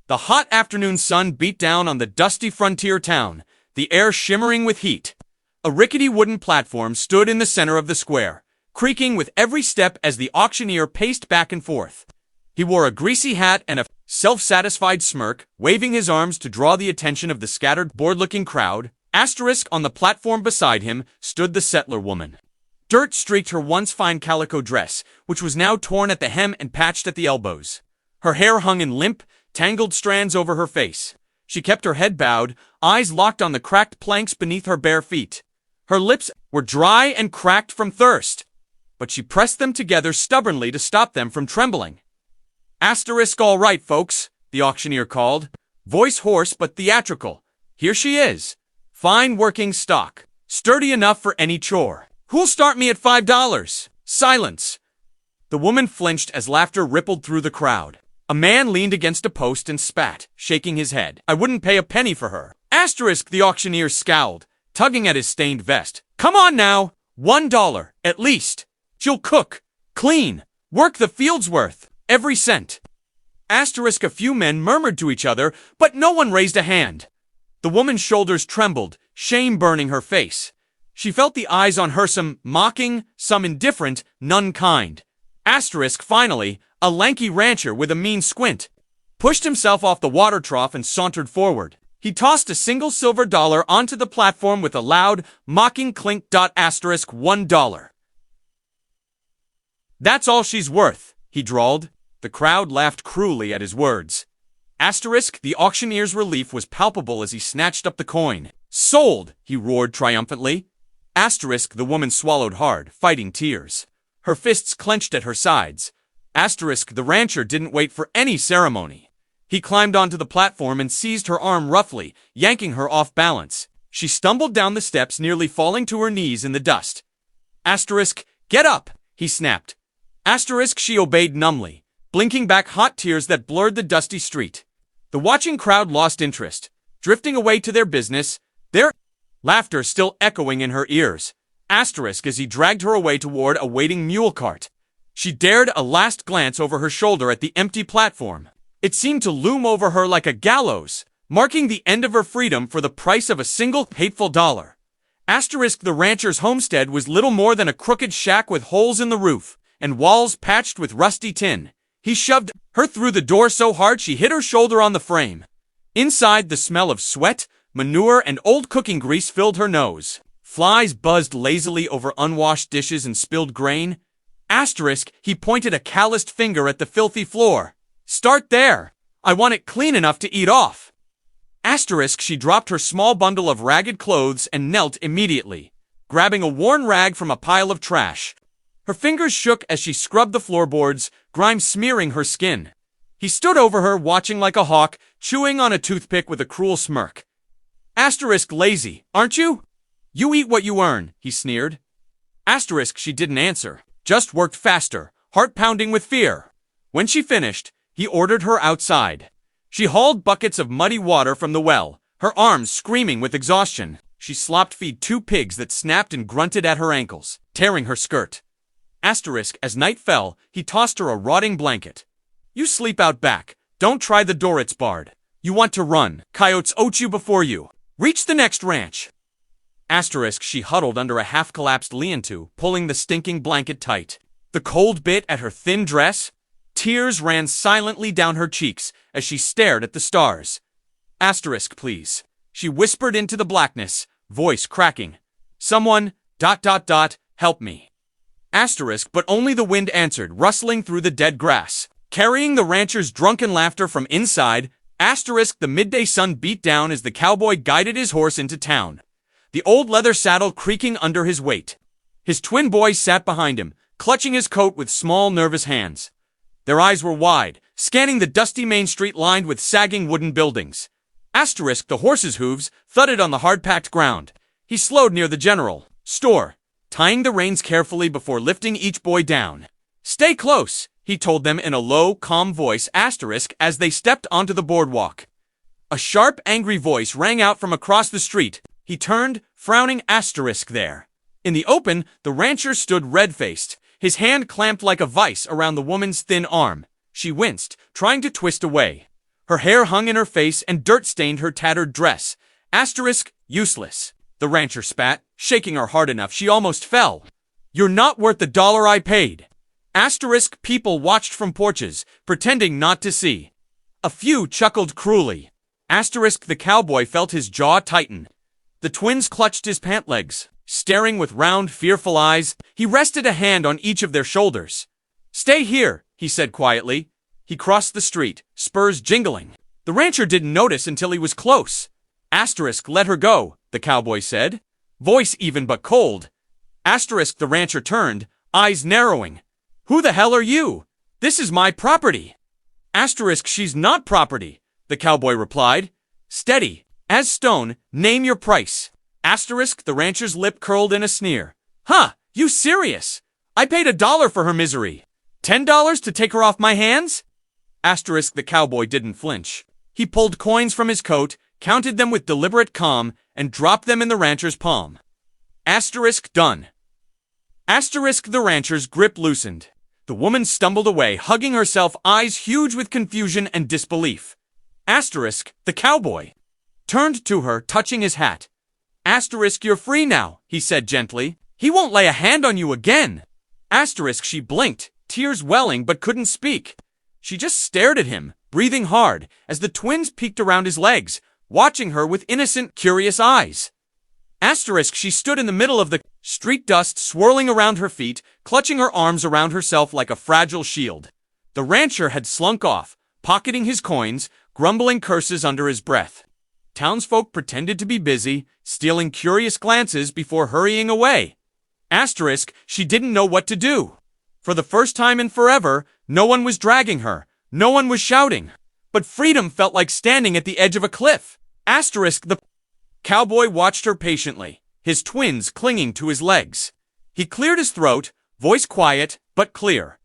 The hot afternoon sun beat down on the dusty frontier town, the air shimmering with heat. A rickety wooden platform stood in the center of the square, creaking with every step as the auctioneer paced back and forth. He wore a greasy hat and a self-satisfied smirk, waving his arms to draw the attention of the scattered, bored-looking crowd. Asterisk on the platform beside him stood the settler woman. Dirt streaked her once fine calico dress, which was now torn at the hem and patched at the elbows. Her hair hung in limp, tangled strands over her face. She kept her head bowed, eyes locked on the cracked planks beneath her bare feet. Her lips were dry and cracked from thirst, but she pressed them together stubbornly to stop them from trembling. Asterisk all right, folks, the auctioneer called, voice hoarse but theatrical. Here she is. Fine working stock, sturdy enough for any chore. Who'll start me at $5? Silence. The woman flinched as laughter rippled through the crowd. A man leaned against a post and spat, shaking his head. I wouldn't pay a penny for her. Asterisk, the auctioneer scowled, tugging at his stained vest. Come on now, $1, at least. She'll cook, clean, work the field's worth, every cent. Asterisk, a few men murmured to each other, but no one raised a hand. The woman's shoulders trembled, shame burning her face. She felt the eyes on her, some mocking, some indifferent, none kind. Asterisk, finally, a lanky rancher with a mean squint, pushed himself off the water trough and sauntered forward. He tossed a single silver dollar onto the platform with a loud, mocking clink. Asterisk, $1. That's all she's worth, he drawled. The crowd laughed cruelly at his words. Asterisk, the auctioneer's relief was palpable as he snatched up the coin. Sold, he roared triumphantly. Asterisk, the woman swallowed hard, fighting tears. Her fists clenched at her sides. Asterisk, the rancher didn't wait for any ceremony. He climbed onto the platform and seized her arm roughly, yanking her off balance. She stumbled down the steps, nearly falling to her knees in the dust. Asterisk, get up, he snapped. Asterisk, she obeyed numbly, blinking back hot tears that blurred the dusty street. The watching crowd lost interest, drifting away to their business, their laughter still echoing in her ears. Asterisk, as he dragged her away toward a waiting mule cart. She dared a last glance over her shoulder at the empty platform. It seemed to loom over her like a gallows, marking the end of her freedom for the price of a single hateful dollar. Asterisk, the rancher's homestead was little more than a crooked shack with holes in the roof and walls patched with rusty tin. He shoved her through the door so hard she hit her shoulder on the frame. Inside, the smell of sweat, manure, and old cooking grease filled her nose. Flies buzzed lazily over unwashed dishes and spilled grain. Asterisk, he pointed a calloused finger at the filthy floor. Start there. I want it clean enough to eat off. Asterisk, she dropped her small bundle of ragged clothes and knelt immediately, grabbing a worn rag from a pile of trash. Her fingers shook as she scrubbed the floorboards, grime smearing her skin. He stood over her, watching like a hawk, chewing on a toothpick with a cruel smirk. Asterisk, lazy, aren't you? You eat what you earn, he sneered. Asterisk, she didn't answer, just worked faster, heart pounding with fear. When she finished, he ordered her outside. She hauled buckets of muddy water from the well, her arms screaming with exhaustion. She slopped-feed 2 pigs that snapped and grunted at her ankles, tearing her skirt. Asterisk, as night fell, he tossed her a rotting blanket. You sleep out back. Don't try the door, it's barred. You want to run. Coyotes oat you before you. Reach the next ranch. Asterisk, she huddled under a half-collapsed lean-to, pulling the stinking blanket tight. The cold bit at her thin dress. Tears ran silently down her cheeks as she stared at the stars. Asterisk, please. She whispered into the blackness, voice cracking. Someone, ... help me. Asterisk, but only the wind answered, rustling through the dead grass. Carrying the rancher's drunken laughter from inside, Asterisk, the midday sun beat down as the cowboy guided his horse into town, the old leather saddle creaking under his weight. His twin boys sat behind him, clutching his coat with small, nervous hands. Their eyes were wide, scanning the dusty main street lined with sagging wooden buildings. Asterisk, the horse's hooves, thudded on the hard-packed ground. He slowed near the general store, tying the reins carefully before lifting each boy down. Stay close, he told them in a low, calm voice. Asterisk, as they stepped onto the boardwalk. A sharp, angry voice rang out from across the street. He turned, frowning. Asterisk, there. In the open, the rancher stood red-faced, his hand clamped like a vice around the woman's thin arm. She winced, trying to twist away. Her hair hung in her face and dirt stained her tattered dress. Asterisk, useless. The rancher spat, shaking her hard enough she almost fell. You're not worth the $1 I paid. Asterisk, people watched from porches, pretending not to see. A few chuckled cruelly. Asterisk, the cowboy felt his jaw tighten. The twins clutched his pant legs. Staring with round, fearful eyes, he rested a hand on each of their shoulders. Stay here, he said quietly. He crossed the street, spurs jingling. The rancher didn't notice until he was close. Asterisk, let her go, the cowboy said. Voice even but cold. Asterisk, the rancher turned, eyes narrowing. Who the hell are you? This is my property. Asterisk, she's not property, the cowboy replied. Steady, as stone, name your price. Asterisk, the rancher's lip curled in a sneer. Huh, you serious? I paid $1 for her misery. $10 to take her off my hands? Asterisk, the cowboy didn't flinch. He pulled coins from his coat, counted them with deliberate calm, and dropped them in the rancher's palm. Asterisk, done. Asterisk, the rancher's grip loosened. The woman stumbled away, hugging herself, eyes huge with confusion and disbelief. Asterisk, the cowboy turned to her, touching his hat. Asterisk, you're free now, he said gently. He won't lay a hand on you again. Asterisk, she blinked, tears welling but couldn't speak. She just stared at him, breathing hard, as the twins peeked around his legs, watching her with innocent, curious eyes. Asterisk, she stood in the middle of the street, dust swirling around her feet, clutching her arms around herself like a fragile shield. The rancher had slunk off, pocketing his coins, grumbling curses under his breath. Townsfolk pretended to be busy, stealing curious glances before hurrying away. Asterisk, she didn't know what to do. For the first time in forever, no one was dragging her, no one was shouting. But freedom felt like standing at the edge of a cliff. Asterisk, the cowboy watched her patiently, his twins clinging to his legs. He cleared his throat, voice quiet but clear.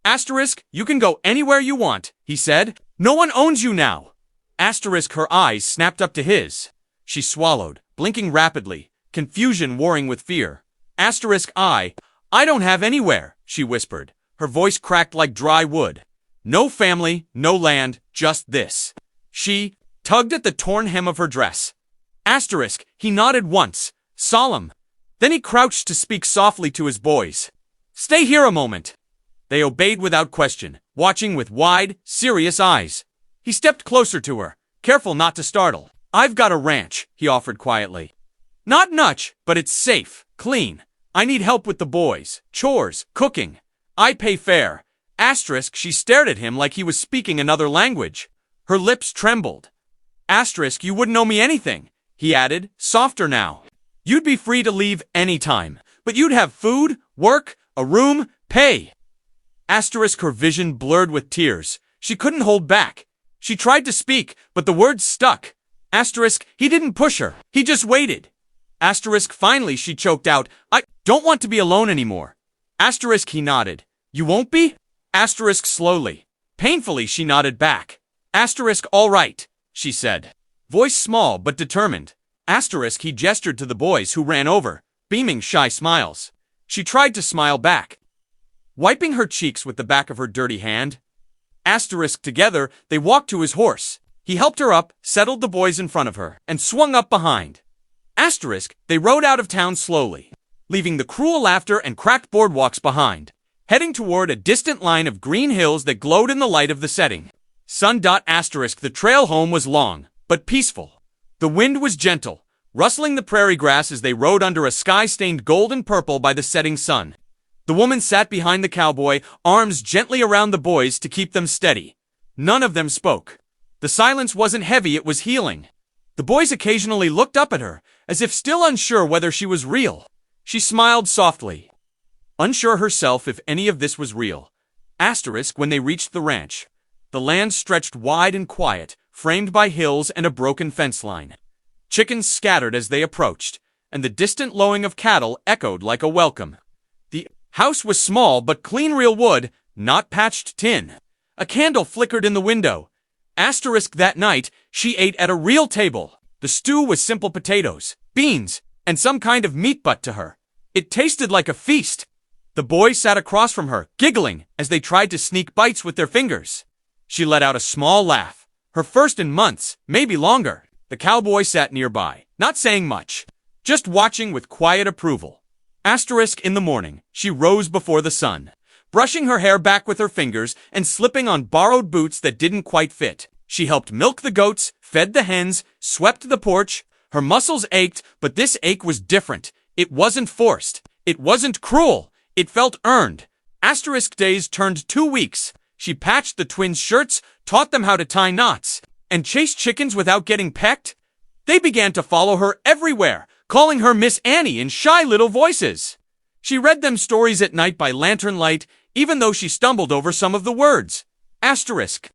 Asterisk, you can go anywhere you want, he said. No one owns you now. Asterisk, her eyes snapped up to his. She swallowed, blinking rapidly, confusion warring with fear. Asterisk, I don't have anywhere, she whispered. Her voice cracked like dry wood. No family, no land, just this. She tugged at the torn hem of her dress. Asterisk, he nodded once, solemn. Then he crouched to speak softly to his boys. Stay here a moment. They obeyed without question, watching with wide, serious eyes. He stepped closer to her, careful not to startle. I've got a ranch, he offered quietly. Not much, but it's safe, clean. I need help with the boys, chores, cooking. I pay fair. Asterisk, she stared at him like he was speaking another language. Her lips trembled. Asterisk, you wouldn't owe me anything, he added, softer now. You'd be free to leave any time, but you'd have food, work, a room, pay. Asterisk, her vision blurred with tears. She couldn't hold back. She tried to speak, but the words stuck. Asterisk, he didn't push her. He just waited. Asterisk, finally she choked out, I don't want to be alone anymore. Asterisk, he nodded. You won't be? Asterisk, slowly. Painfully she nodded back. Asterisk, all right, she said. Voice small but determined. Asterisk, he gestured to the boys who ran over, beaming shy smiles. She tried to smile back, wiping her cheeks with the back of her dirty hand. Asterisk, together, they walked to his horse. He helped her up, settled the boys in front of her, and swung up behind. Asterisk, they rode out of town slowly, leaving the cruel laughter and cracked boardwalks behind, heading toward a distant line of green hills that glowed in the light of the setting sun. Asterisk, the trail home was long, but peaceful. The wind was gentle, rustling the prairie grass as they rode under a sky stained gold and purple by the setting sun. The woman sat behind the cowboy, arms gently around the boys to keep them steady. None of them spoke. The silence wasn't heavy, it was healing. The boys occasionally looked up at her, as if still unsure whether she was real. She smiled softly, unsure herself if any of this was real. Asterisk, when they reached the ranch, the land stretched wide and quiet, framed by hills and a broken fence line. Chickens scattered as they approached, and the distant lowing of cattle echoed like a welcome. The house was small but clean, real wood, not patched tin. A candle flickered in the window. Asterisk, that night, she ate at a real table. The stew was simple potatoes, beans, and some kind of meat, but to her, it tasted like a feast. The boys sat across from her, giggling as they tried to sneak bites with their fingers. She let out a small laugh. Her first in months, maybe longer. The cowboy sat nearby, not saying much, just watching with quiet approval. Asterisk in the morning, she rose before the sun, brushing her hair back with her fingers and slipping on borrowed boots that didn't quite fit. She helped milk the goats, fed the hens, swept the porch. Her muscles ached, but this ache was different. It wasn't forced. It wasn't cruel. It felt earned. Asterisk days turned 2 weeks. She patched the twins' shirts, taught them how to tie knots, and chased chickens without getting pecked. They began to follow her everywhere, calling her Miss Annie in shy little voices. She read them stories at night by lantern light, even though she stumbled over some of the words. Asterisk.